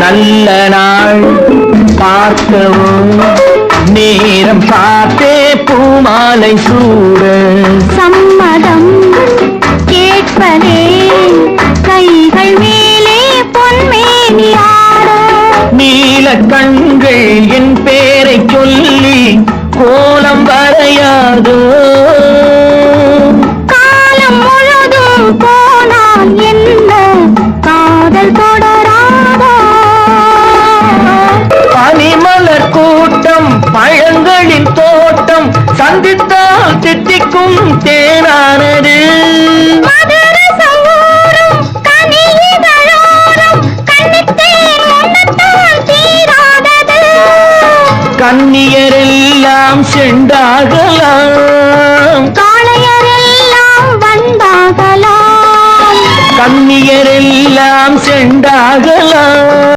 நல்ல நாள் பார்க்கவும் நேரம் பார்த்தே பூமாலை சூட சம்மதம் கேட்பதே கைகள் மேலே பொன்மேனி ஆட நீல கண்கள் என் பேரை சொல்லி கோலம் வரையாதோ காலம் முழுதும் போனால் என்ன காதல் தொடராதோ பனிமலர் கூட்டம் பழங்களின் தோட்டம் சந்தித்தால் தித்திக்கும் தேனானது மதுரசம் ஊறும் கனியிதழோரம் கண்ணித்தேன் உண்ணத்தான் தீராதது கன்னியரெல்லாம் செண்டாகலாம் காளையரெல்லாம் வந்தாகலாம் கன்னியரெல்லாம் செண்டாகலாம்